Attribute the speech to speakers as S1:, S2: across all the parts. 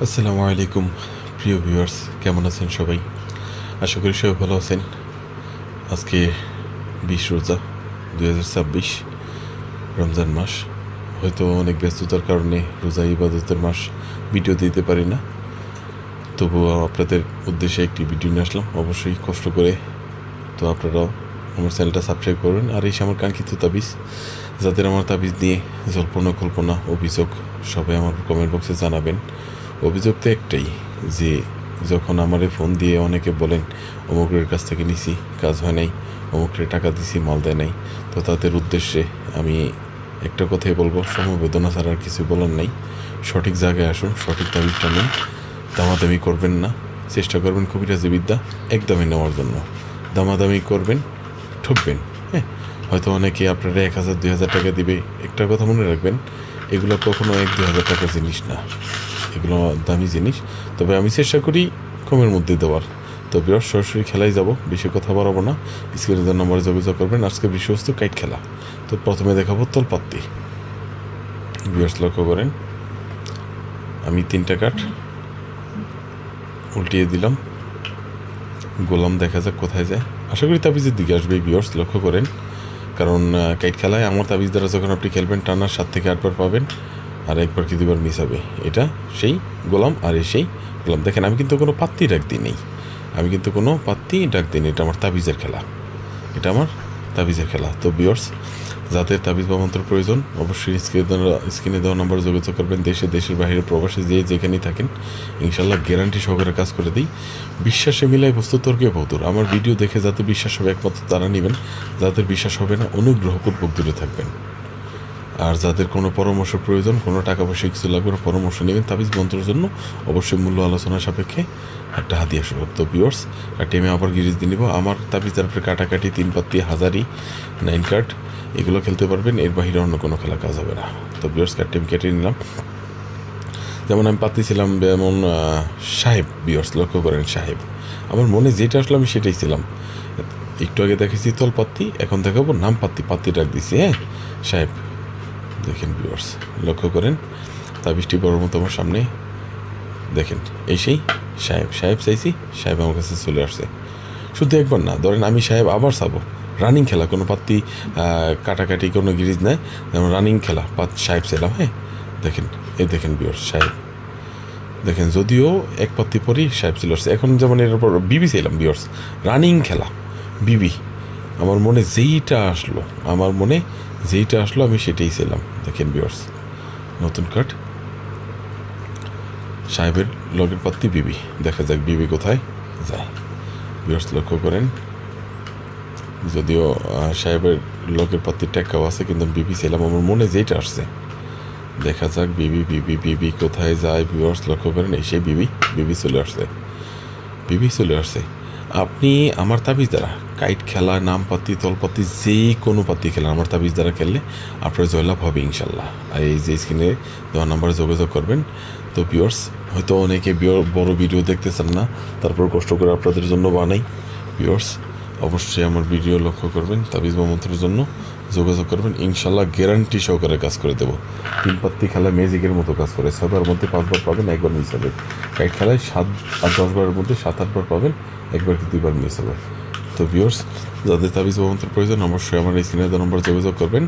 S1: আসসালামু আলাইকুম প্রিয় ভিউয়ার্স, কেমন আছেন সবাই? আশা করি সবাই ভালো আছেন। আজকে 20 রোজা 2026 রমজান মাস। হয়তো অনেক ব্যস্ততার কারণে রোজা ইবাদতের মাস ভিডিও দিতে পারি না, তবুও আপনাদের উদ্দেশ্যে একটি ভিডিও নিয়ে আসলাম। অবশ্যই কষ্ট করে তো আপনারাও আমার চ্যানেলটা সাবস্ক্রাইব করবেন। আর এই আমার কাঙ্ক্ষিত তাবিজ, যাদের আমার তাবিজ নিয়ে জল্পনা কল্পনা অভিযোগ, সবাই আমার কমেন্ট বক্সে জানাবেন। অভিযোগ তো একটাই, যে যখন আমার ফোন দিয়ে অনেকে বলেন অমুকের কাছ থেকে নিছি, কাজ হয় নাই, অমুকের টাকা দিছি, মাল দেয় নাই, তো তাদের উদ্দেশ্যে আমি একটা কথাই বলবো, সমবেদনা ছাড়া আর কিছু বলার নাই। সঠিক জায়গায় আসুন, সঠিক তাবিজটা নিন, দামাদামি করবেন না। চেষ্টা করবেন কবিরাজি বিদ্যা একদমই নেওয়ার জন্য। দামাদামি করবেন, ঠকবেন। হ্যাঁ, হয়তো অনেকে আপনারা 1,000 2,000 টাকা দিবে। একটা কথা মনে রাখবেন, এগুলো কখনো 1-2 হাজার টাকার জিনিস না, এগুলো দামি জিনিস। তবে আমি চেষ্টা করি কমের মধ্যে দেওয়ার। তো বিরাট সরাসরি খেলায় যাব, বেশি কথা বাড়াবো না। স্ক্রিনে নাম্বারে যোগাযোগ করবেন। আজকে বিষয়বস্তু কাইট খেলা। তো প্রথমে দেখাবো তলপাত্তি। বিরাট লক্ষ্য করেন, আমি 3টা কাঠ উল্টিয়ে দিলাম। গোলাম দেখা যাক কোথায় যায়। আশা করি তাবিজের দিকে আসবে। ভিউয়ার্স লক্ষ্য করেন, কারণ কাইট খেলায় আমার তাবিজ দ্বারা যখন আপনি খেলবেন, টানা 7 থেকে 8 বার পাবেন, আর একবার কি 2বার মিস হবে। এটা সেই গোলাম আর সেই গোলাম। দেখেন, আমি কিন্তু কোনো পাত্তি ডাক দিই নেই, আমি কিন্তু কোনো পাত্তি ডাক দিই নেই। এটা আমার তাবিজের খেলা, এটা আমার তাবিজের খেলা। তো ভিউয়ার্স, যাদের তাবিজ বা মন্ত্র প্রয়োজন, অবশ্যই স্ক্রিনে দেওয়া নাম্বার যোগাযোগ করবেন। দেশের বাইরে প্রবাসে যেখানেই থাকেন, ইনশাল্লাহ গ্যারান্টি সহকারে কাজ করে দিই। বিশ্বাসে মিলাই বস্তু তর্কে ভৌতুর। আমার ভিডিও দেখে যাতে বিশ্বাস হবে একমাত্র তারা নেবেন, যাদের বিশ্বাস হবে না অনুগ্রহপূর্বক দূরে থাকবেন। আর যাদের কোনো পরামর্শ প্রয়োজন, কোনো টাকা পয়সা কিছু লাগবে না, পরামর্শ নেবেন তাবিজ মন্ত্রের জন্য, অবশ্যই মূল্য আলোচনা সাপেক্ষে একটা হাতিয়া স্বরূপ। তো ভিউয়ার্স, টেমে আবার গিরিজ দিয়ে নিব। আমার তাবিজ তারপরে কাটাকাটি, 3 পাত্তি, হাজারি, 9 কার্ড, এগুলো খেলতে পারবেন। এর বাহিরে অন্য কোনো খেলা কাজ হবে না। তো ভিউয়ার্স, টেম কেটে নিলাম। যেমন আমি পাত্তি ছিলাম, যেমন সাহেব। ভিউয়ার্স লক্ষ্য করেন, সাহেব। আমার মনে যেটা আসলো আমি সেটাই ছিলাম। একটু আগে দেখেছি তলপাত্তি, এখন দেখাবো নাম পাত্তি। পাত্তি ডাক দিছি, হ্যাঁ, সাহেব। দেখেন ভিউয়ার্স, লক্ষ্য করেন, তাবিজটি বড় মতো আমার সামনে। দেখেন, এই সেই সাহেব। সাহেব চাইছি, সাহেব আমার কাছে চলে আসছে। শুধু একবার না, ধরেন আমি সাহেব আবার চাবো। রানিং খেলা, কোনো পাত্তি কাটাকাটি, কোনো গিরিজ নাই, যেমন রানিং খেলা। সাহেব ছিলাম, হ্যাঁ। দেখেন, এই দেখেন ভিউয়ার্স, সাহেব। দেখেন, যদিও এক পাত্তি পরই সাহেব চলে আসছে। এখন যেমন এর পর বিবি ছিলাম। ভিউয়ার্স, রানিং খেলা, বিবি। আমার মনে যেইটা আসলো, আমি সেটাই ছিলাম। দেখেন ভিউয়ার্স, নতুন কার্ড, সাহেবের লগের পাত্তি, বিবি। দেখা যাক বিবি কোথায় যায়। ভিউয়ার্স লক্ষ্য করেন, যদিও সাহেবের লগের পাত্তি টেক্কাও আছে, কিন্তু বিবি ছিলাম। আমার মনে যেটা আসছে, দেখা যাক বিবি বিবি বিবি কোথায় যায়। ভিউয়ার্স লক্ষ্য করেন, এই সেই বিবি চলে আসছে, বিবি চলে আসছে। আপনি আমার তাবিজ দ্বারা কাইট খেলা, নাম পাত্তি, তলপাত্তি, যেই কোনো পাত্তি খেলা আমার তাবিজ দ্বারা খেললে আপনার জয়লাভ হবে ইনশাল্লাহ। আর এই যে স্ক্রিনে দেওয়া নাম্বারে যোগাযোগ করবেন। তো ভিউয়ার্স, হয়তো অনেকে বড় ভিডিও দেখতেছেন না, তারপর কষ্ট করে আপনাদের জন্য বানাই। ভিউয়ার্স, অবশ্যই আমার ভিডিও লক্ষ্য করবেন, তাবিজ বা মন্ত্রের জন্য যোগাযোগ করবেন। ইনশাল্লাহ গ্যারান্টি সহকারে কাজ করে দেবো। 3 পাত্তি খেলা ম্যাজিকের মতো কাজ করে। 6 বার মধ্যে 5 বার পাবেন, একবার মিস হবে। কাইট খেলায় 7 আর 10 বারের মধ্যে 7-8 বার পাবেন, একবার কি 2বার মিস হবে। তো ভিউয়ার্স, যাদের তাবিজ বা মন্ত্র প্রয়োজন, অবশ্যই আমার স্ক্রিনে দেওয়া নম্বর যোগাযোগ করবেন।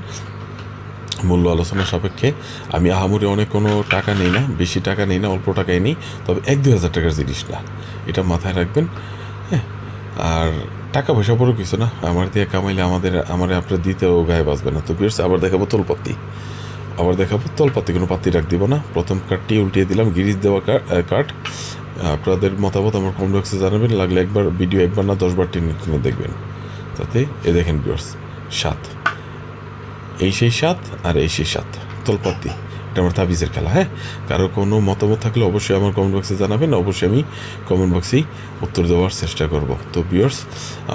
S1: মূল্য আলোচনা সাপেক্ষে। আমি আহামরি অনেক কোনো টাকা নেই না, বেশি টাকা নেই না, অল্প টাকাই নেই। তবে 1-2 হাজার টাকার জিনিস না, এটা মাথায় রাখবেন। হ্যাঁ, আর টাকা পয়সা বড় কিছু না, আমার দিয়ে কামাইলে আমার আপনার দিতেও গায়ে বাঁচবে না। তো ভিউয়ার্স, আবার দেখাবো তলপাত্তি, কোনো পাত্তি রাখ দিব না। প্রথম কার্ডটি উল্টিয়ে দিলাম, গিরিজ দেওয়া কার্ড। আপনাদের মতামত আমার কমেন্ট বক্সে জানাবেন। লাগলে ভিডিও একবার না 10 বার টেনে দেখবেন, যাতে দেখেন ভিউয়ার্স, 7, এই সেই 7 আর এই সেই 7 তলপাত্তি। এটা আমার তাবিজের খেলা। হ্যাঁ, কারো কোনো মতামত থাকলে অবশ্যই আমার কমেন্ট বক্সে জানাবেন। অবশ্যই আমি কমেন্ট বক্সেই উত্তর দেওয়ার চেষ্টা করব। তো ভিউয়ার্স,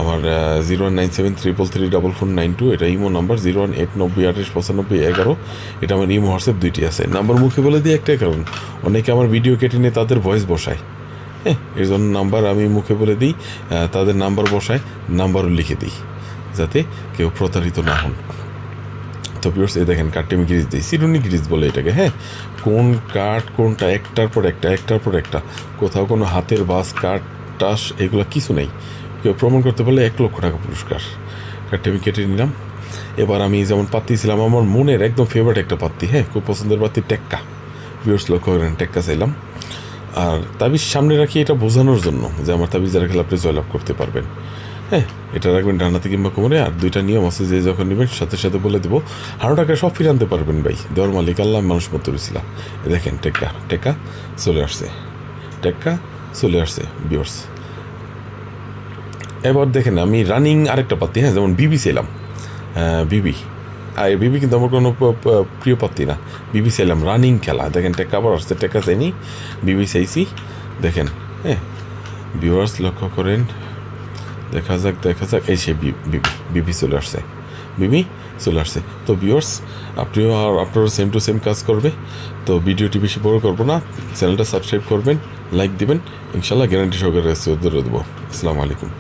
S1: আমার 01973334492, এটা ইমো নাম্বার। 01890289511, এটা আমার ইমো হোয়াটসঅ্যাপ 2টি আছে। নাম্বার মুখে বলে দিই একটাই কারণ, অনেকে আমার ভিডিও কেটে নিয়ে তাদের ভয়েস বসায়। হ্যাঁ, এর জন্য নাম্বার আমি মুখে বলে দিই, তাদের নাম্বার বসায়, নাম্বারও লিখে দিই, যাতে কেউ প্রতারিত না হন। তো ভিউয়ার্স, এই দেখেন কার্ডটি আমি গিরিজ দিই, সিরুনি গিরিজ বলে এটাকে। হ্যাঁ, কোন কার্ড কোনটা একটার পর একটা কোথাও কোনো হাতের বাস কার্ড টাস এগুলো কিছু নেই। কেউ প্রমাণ করতে পারলে 1 লক্ষ টাকা পুরস্কার। কার্ডটা আমি কেটে নিলাম। এবার আমি যেমন পাত্তি ছিলাম, আমার মনের একদম ফেভারিট একটা পাত্তি, হ্যাঁ খুব পছন্দের পাত্তি, টেক্কা। ভিউয়ার্স লক্ষ্য করেন, টেক্কা চাইলাম। আর তাবিজ সামনে রাখি এটা বোঝানোর জন্য যে আমার তাবিজ যারা খেলে আপনি জয়লাভ করতে পারবেন। হ্যাঁ, এটা রাখবেন ডানাতে কিংবা কোমরে। আর 2টা নিয়ম আছে যে যখন নেবেন সাথে সাথে বলে দেবো, 100 টাকা সব ফিরে আনতে পারবেন ভাই। দেওয়ার মালিক আল্লাহ, মানুষ মতো বেছিলা। দেখেন টেক্কা চলে আসছে, টেক্কা চলে আসছে ভিউয়ার্স। এবার দেখেন আমি রানিং আরেকটা পাত্তি, হ্যাঁ যেমন বিবি চাইলাম, বিবি। আর বিবি কিন্তু আমার কোনো প্রিয় পাত্তি না, বিবি চাইলাম। রানিং খেলা দেখেন, টেক্কা আবার আসছে, টেক্কা চাইনি, বিবি চাইছি। দেখেন, হ্যাঁ ভিউয়ার্স লক্ষ্য করেন, দেখা যাক এই সে বিবি চলে আসছে, বিবি চলে আসছে। তো ভিউয়ার্স আপনিও আর আপনারও সেম টু সেম কাজ করবে। তো ভিডিওটি বেশি বড় করবো না, চ্যানেলটা সাবস্ক্রাইব করবেন, লাইক দিবেন, ইনশাল্লাহ গ্যারান্টি সহকারে দেবো। আসসালামু আলাইকুম।